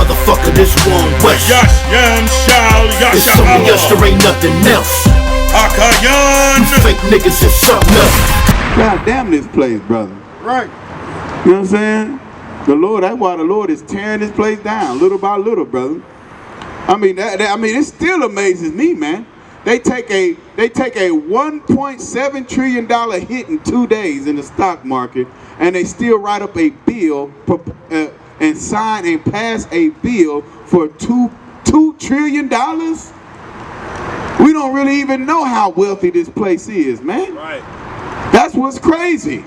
motherfucker, this one West. It's only us, there ain't nothing else. You fake niggas is something else. God damn this place, brother. Right. You know what I'm saying? The Lord, that's why the Lord is tearing this place down, little by little, brother. I mean, it still amazes me, man. They take a $1.7 trillion hit in 2 days in the stock market, and they still write up a bill and sign and pass a bill for $2 trillion. We don't really even know how wealthy this place is, man. Right. That's what's crazy.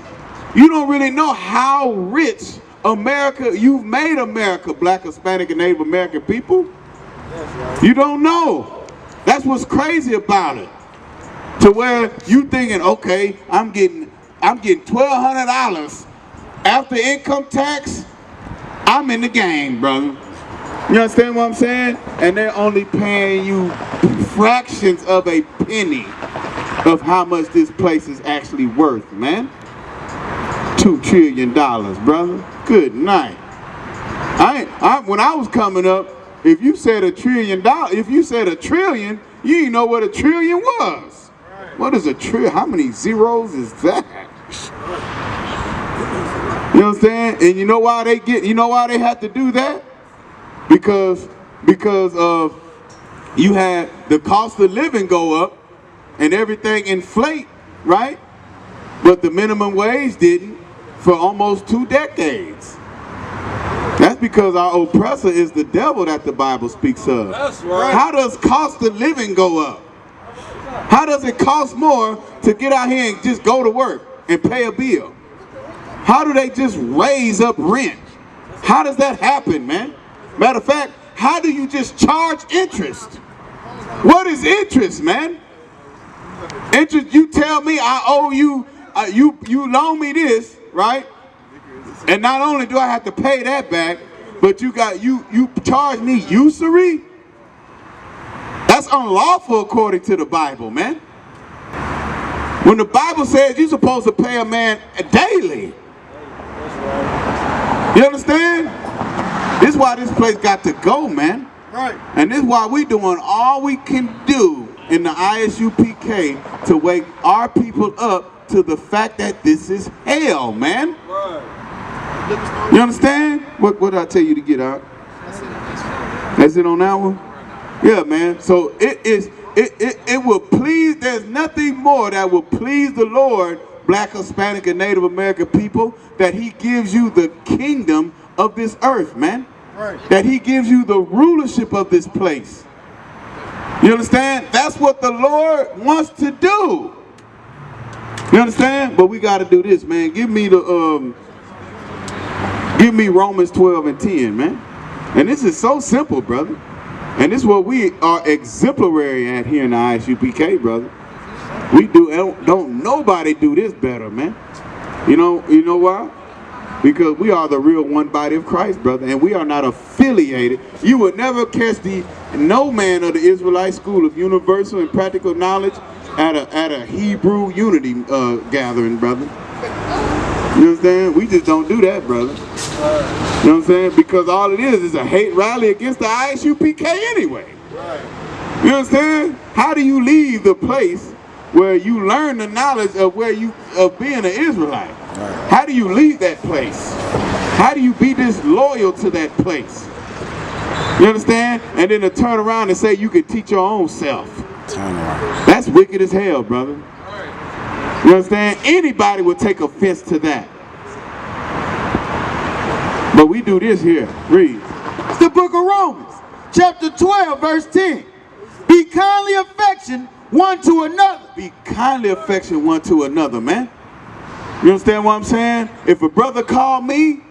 You don't really know how rich America, you've made America, Black, Hispanic, and Native American people. That's right. You don't know. That's what's crazy about it. To where you thinking, okay, I'm getting $1,200 after income tax. I'm in the game, brother. You understand what I'm saying? And they're only paying you fractions of a penny of how much this place is actually worth, man. $2 trillion, brother. Good night. When I was coming up, if you said $1 trillion, if you said a trillion, you didn't know what a trillion was. Right. What is a trillion? How many zeros is that? You know what I'm saying? And you know why they have to do that? Because of you had the cost of living go up and everything inflate, right? But the minimum wage didn't for almost 2 decades. That's because our oppressor is the devil that the Bible speaks of. That's right. How does cost of living go up? How does it cost more to get out here and just go to work and pay a bill? How do they just raise up rent? How does that happen, man? Matter of fact, how do you just charge interest? What is interest, man? Interest, you tell me I owe you, you loan me this, right? And not only do I have to pay that back, but you charge me usury? That's unlawful according to the Bible, man. When the Bible says you're supposed to pay a man daily. You understand? This is why this place got to go, man. Right. And this is why we doing all we can do in the ISUPK to wake our people up to the fact that this is hell, man. Right. You understand? What did I tell you to get out? That's it on that one? Yeah, man. So it will please, there's nothing more that will please the Lord, Black, Hispanic, and Native American people, that he gives you the kingdom of this earth, man. Right. That he gives you the rulership of this place. You understand? That's what the Lord wants to do. You understand? But we got to do this, man. Give me Romans 12 and 10, man. And this is so simple, brother. And this is what we are exemplary at here in the ISUPK, brother. We don't nobody do this better, man. You know why? Because we are the real one body of Christ, brother, and we are not affiliated. You will never catch no man of the Israelite school of universal and practical knowledge at a Hebrew unity gathering, brother. You understand? We just don't do that, brother. You know what I'm saying? Because all it is a hate rally against the I.S.U.P.K. anyway. You understand? How do you leave the place where you learn the knowledge of being an Israelite? How do you leave that place? How do you be disloyal to that place? You understand? And then to turn around and say you can teach your own self. Turn around. That's wicked as hell, brother. You understand? Anybody would take offense to that. But we do this here. Read. It's the book of Romans, chapter 12, verse 10. Be kindly affectioned one to another. Be kindly affectioned one to another, man. You understand what I'm saying? If a brother called me,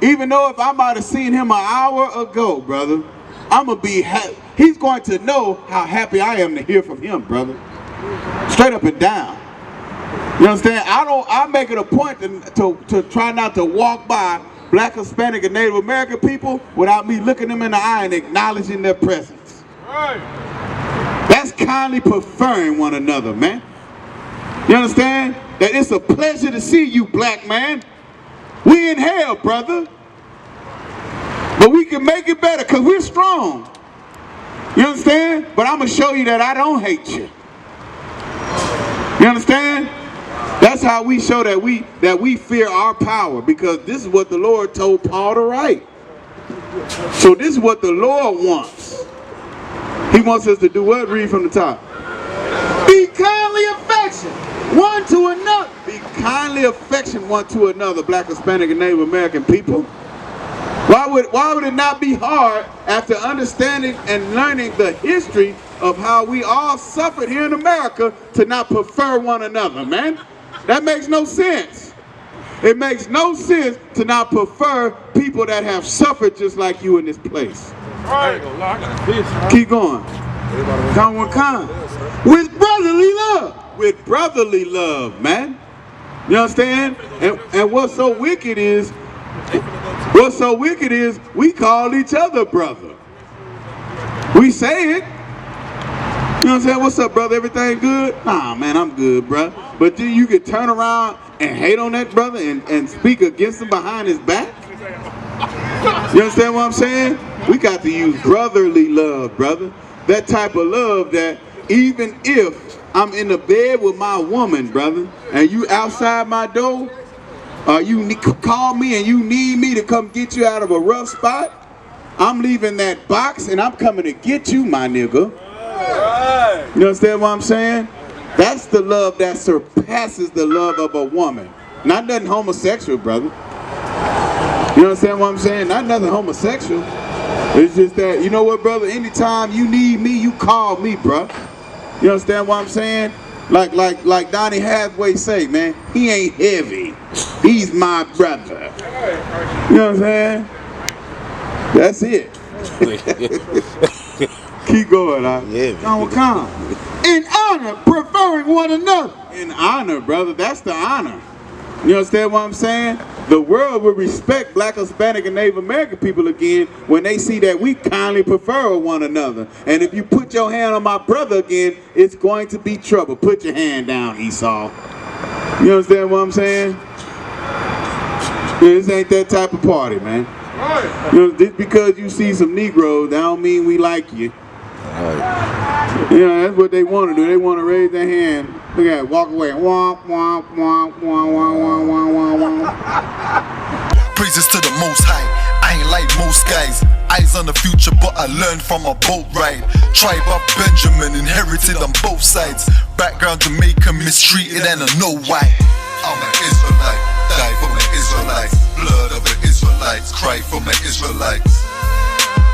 even though if I might have seen him an hour ago, brother, I'm going to be happy. He's going to know how happy I am to hear from him, brother. Straight up and down. You understand? I make it a point to try not to walk by Black, Hispanic, and Native American people without me looking them in the eye and acknowledging their presence. Right. That's kindly preferring one another, man. You understand? That it's a pleasure to see you, black man. We in hell, brother. But we can make it better because we're strong. You understand? But I'm going to show you that I don't hate you. You understand? That's how we show that we fear our power, because this is what the Lord told Paul to write. So this is what the Lord wants. He wants us to do what? Read from the top. Be kindly affectionate one to another. Be kindly affectionate one to another, Black, Hispanic, and Native American people. Why would it not be hard after understanding and learning the history of how we all suffered here in America to not prefer one another, man? That makes no sense. It makes no sense to not prefer people that have suffered just like you in this place. Keep going. Come with kind. With brotherly love. With brotherly love, man. You understand? And what's so wicked is, we call each other brother. We say it. You know what I'm saying? What's up, brother? Everything good? Nah, man, I'm good, bro. But then you could turn around and hate on that brother and speak against him behind his back? You understand what I'm saying? We got to use brotherly love, brother. That type of love that even if I'm in the bed with my woman, brother, and you outside my door, you call me and you need me to come get you out of a rough spot, I'm leaving that box and I'm coming to get you, my nigga. You understand what I'm saying? That's the love that surpasses the love of a woman. Not nothing homosexual, brother. You understand what I'm saying? Not nothing homosexual. It's just that, you know what, brother? Anytime you need me, you call me, bro. You understand what I'm saying? Like Donnie Hathaway say, man, he ain't heavy. He's my brother. You know what I'm saying? That's it. Keep going, Come. In honor, preferring one another. In honor, brother. That's the honor. You understand what I'm saying? The world will respect Black, Hispanic, and Native American people again when they see that we kindly prefer one another. And if you put your hand on my brother again, it's going to be trouble. Put your hand down, Esau. You understand what I'm saying? This ain't that type of party, man. You know, just because you see some Negroes, that don't mean we like you. You know, that's what they want to do. They want to raise their hand. Look at it, walk away. Womp, womp, womp, womp, womp, womp, womp, womp. Praises to the Most High. I ain't like most guys. Eyes on the future, but I learned from a boat ride. Tribe of Benjamin, inherited on both sides. Background Jamaican, mistreated, and I know why. I'm an Israelite, die for my Israelites. Blood of the Israelites, cry for my Israelites.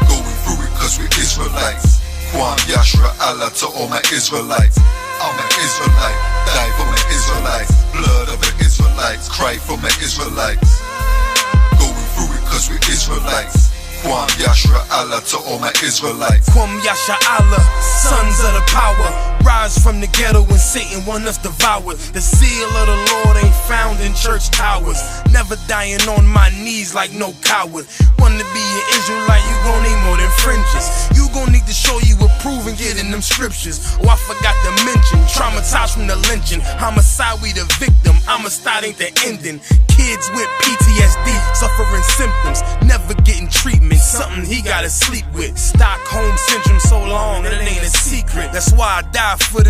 Going through it cause we're Israelites. Kwam Yashra Allah to all my Israelites. I'm an Israelite, die for my Israelites. Blood of the Israelites, cry for my Israelites. Going through it cause we're Israelites. Kwam Yashra Allah to all my Israelites. Kwam Yasha Allah, sons of the power. Rise from the ghetto when Satan want us devoured. The seal of the Lord ain't found in church towers. Never dying on my knees like no coward. Wanna be an Israelite, you gon' need more than fringes. You gon' need to show you approve and get in them scriptures. Oh, I forgot to mention, traumatized from the lynching. Homicide, we the victim, homicide ain't the ending. Kids with PTSD, suffering symptoms, never getting treatment. Something he gotta sleep with. Stockholm syndrome so long that it ain't a secret. That's why I die for them